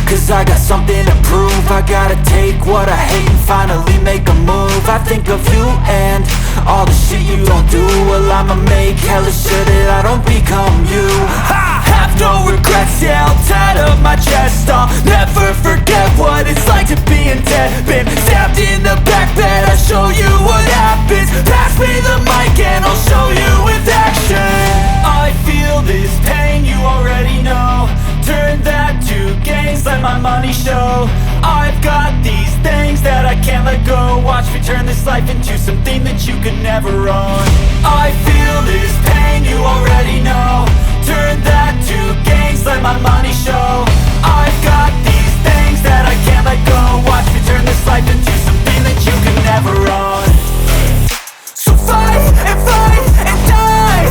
cause I got something to prove. I gotta take what I hate and finally make a move. I think of you and all the shit you don't do. Well, I'ma make hella sure that I don't become you. I have no regrets, yeah, I'll tattoo my chest. I'll never forget what it's like to be in debt. Been stabbed in the back bed, I'll show you what happens. Pass me the mic and I'll show you with action. I feel this pain, you already know. Turn that to gains, let my money show. I've got these things that I can't let go. Watch me turn this life into something that you could never own. I feel this pain, you already know. Turn that to gains, let my money show.